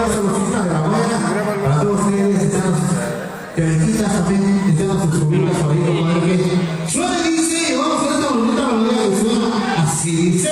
las soluciones de la buena. Para todos ustedes, están cerquitas también, están sus sobrinos favoritos, padre que suena dice, vamos a hacer esta bonita melodía que suena así dice.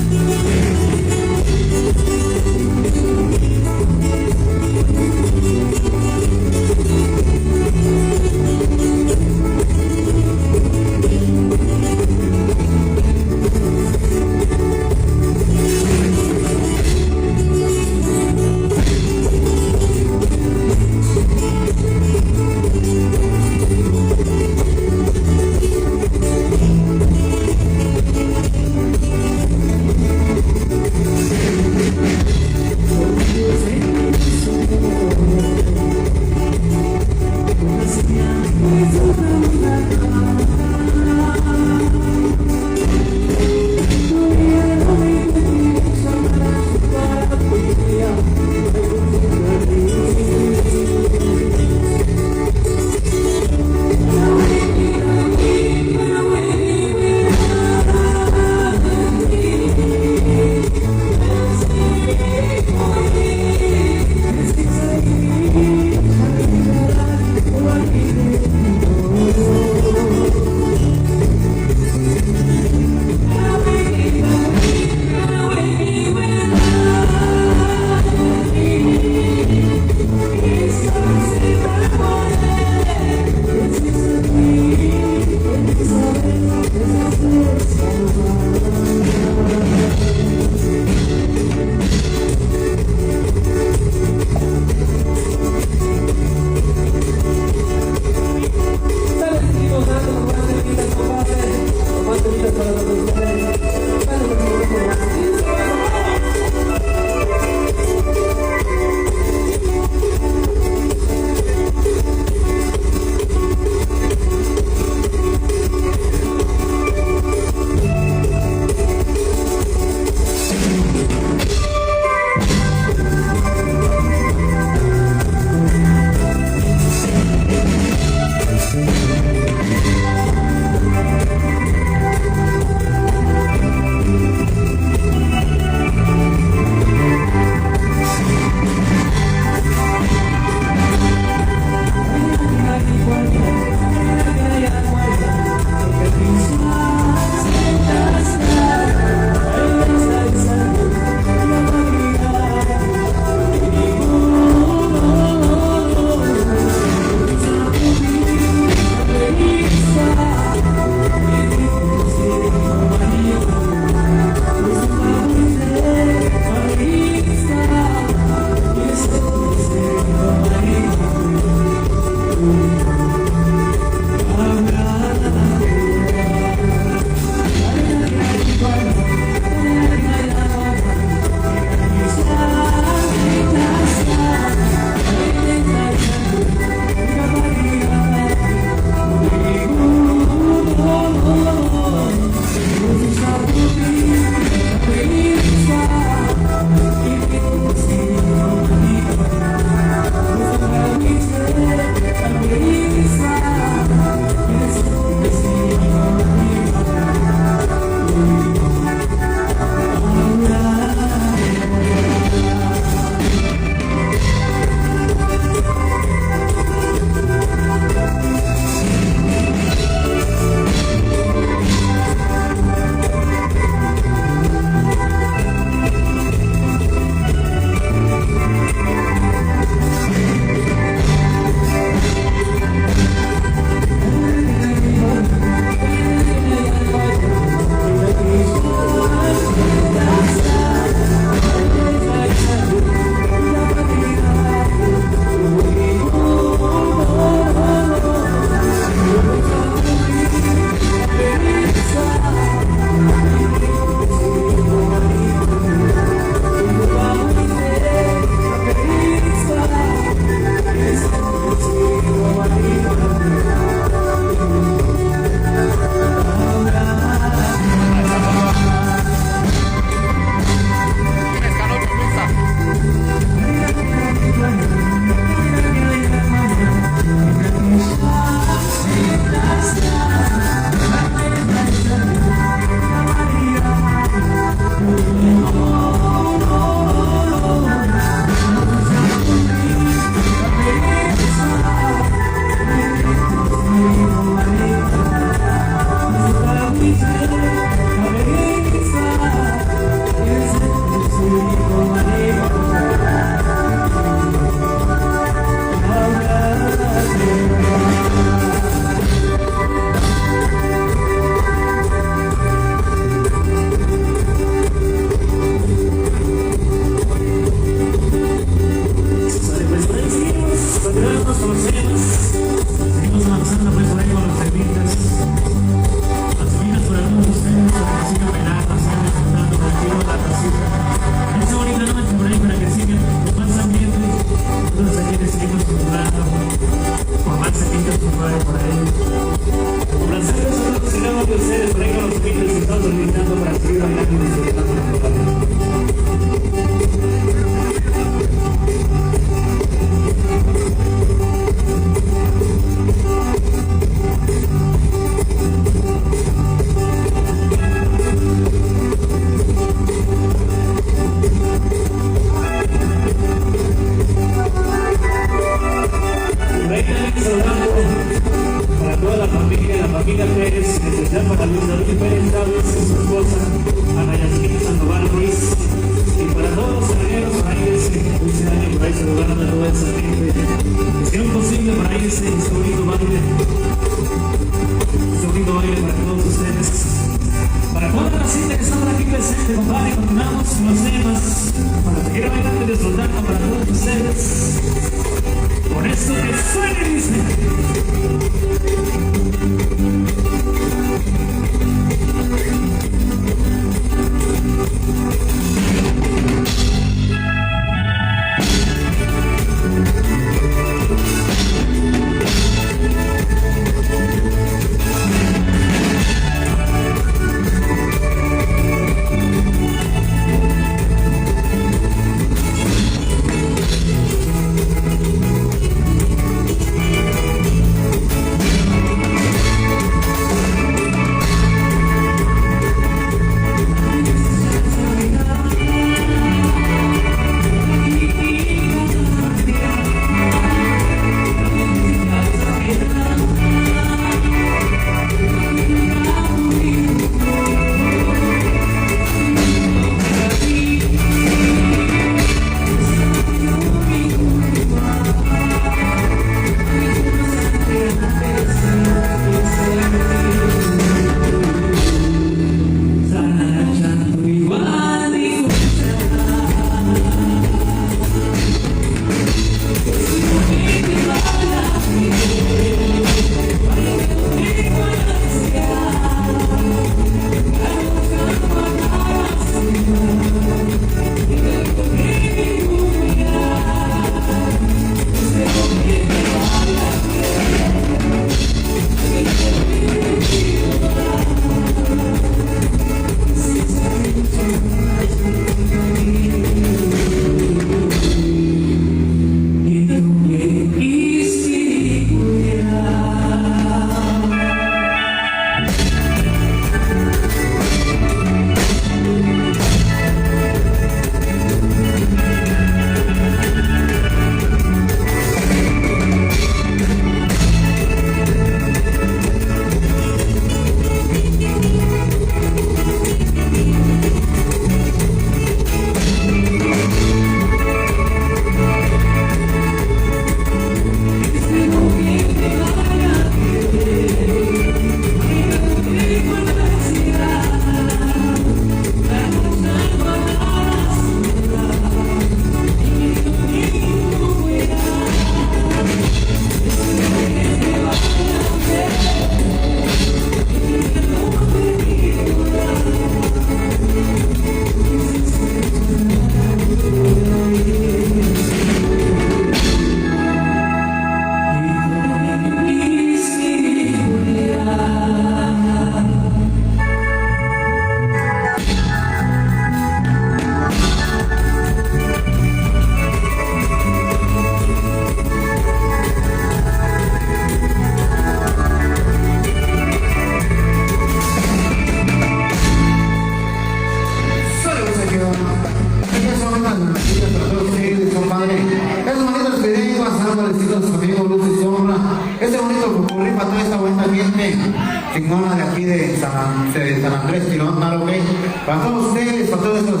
San Andrés, Tirón, Naroque. Para todos ustedes, para todos esos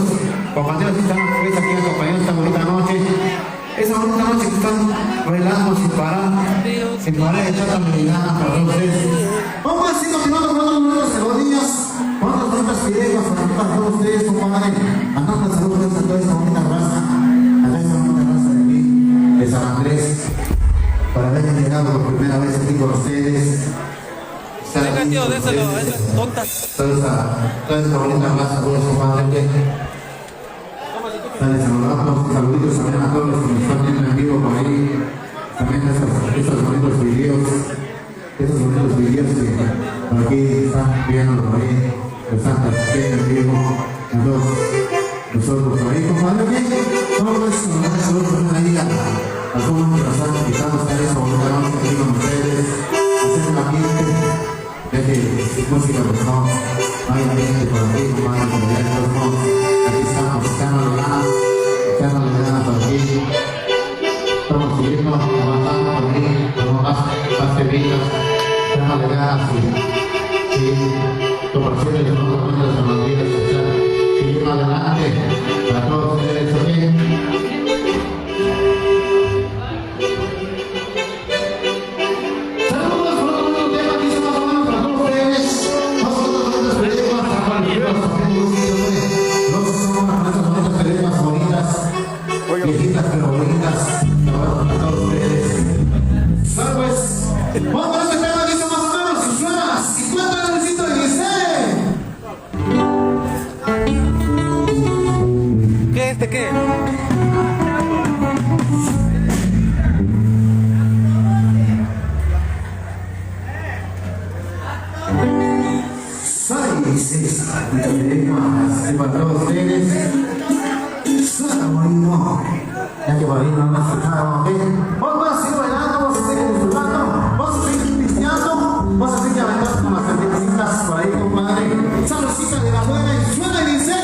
compañeros que están pues, aquí acompañando esta bonita noche. Esa bonita noche que están bailando sin parar de echar la melena para todos ustedes. Vamos a seguir continuando con otros minutos de rodillas, con otras bonitas videos para todos ustedes, compadre. Mandando saludos a toda esta bonita raza, a toda esta bonita raza de aquí, de San Andrés, para haber llegado por primera vez aquí con ustedes. Venga, tío, déselo a esas tontas. Toda esta bonita raza, pues, compadre. Dale, saludamos, saluditos también a todos los que nos están viendo en vivo por ahí. También esos bonitos videos que por aquí están viendo por ahí, los están viendo en vivo. A todos nosotros por ahí, compadre. Vamos a saludos también ahí a todos los que nos están invitando a estar esa bonita noche aquí con ustedes. Hacer un ambiente de música, pues no hay ambiente por aquí, compadre, como ya todos aquí estamos echándole ganas por aquí. Estamos subiendo, avanzando por aquí, como más bebidas, echándole ganas y como siempre yo no me los olvido escuchar. Seguimos adelante para todos ustedes aquí. Viejitas pero bonitas, para todos ustedes. Pues, vamos a este tema, dice más o menos, y suena 50 necesito y dice. ¿Qué es de qué? Para todos ustedes. Ya que por ahí no me escucharon, ¿ok? Vamos a seguir bailando, vamos a seguir disfrutando, vamos a seguir pisteando, vamos a seguir aventando con las cervecitas por ahí, compadre. Salucita de la buena y suena y dice.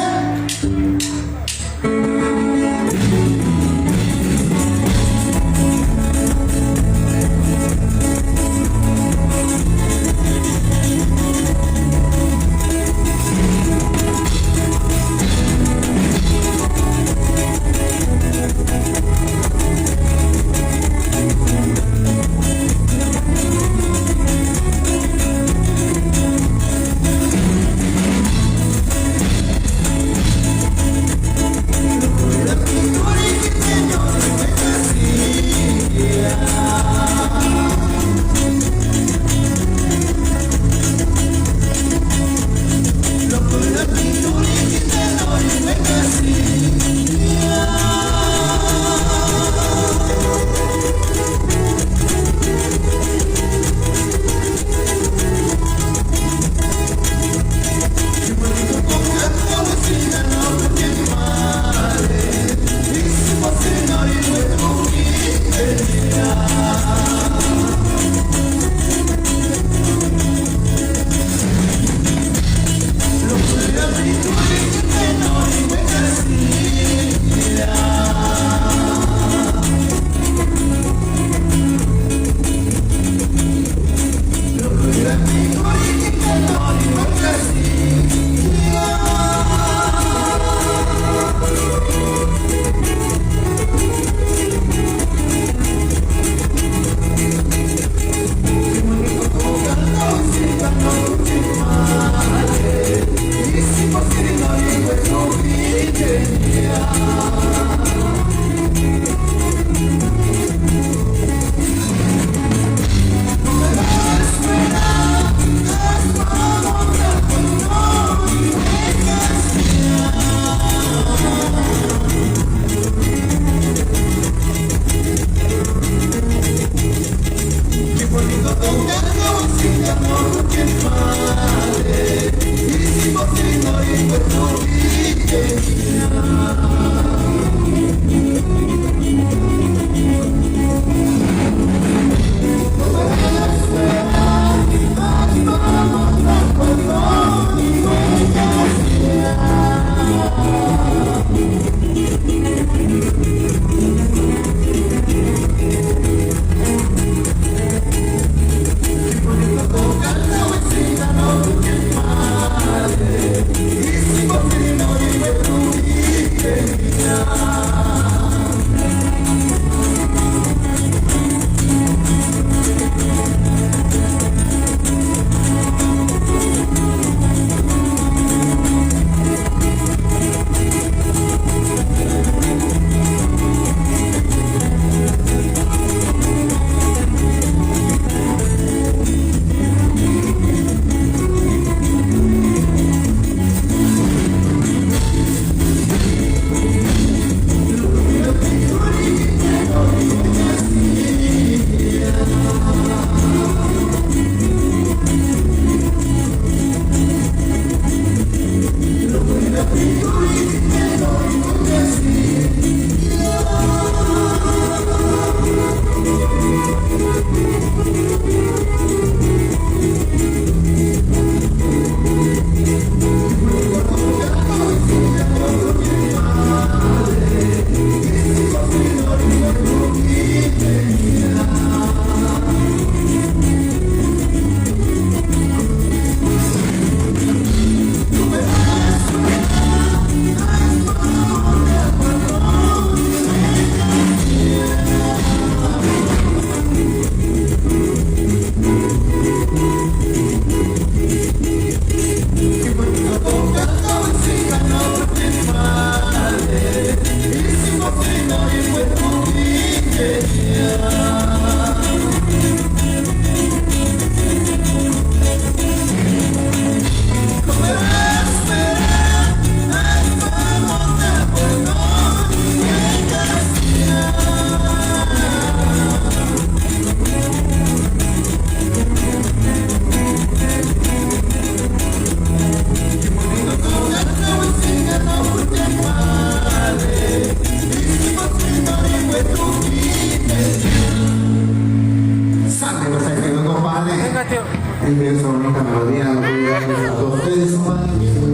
compadre.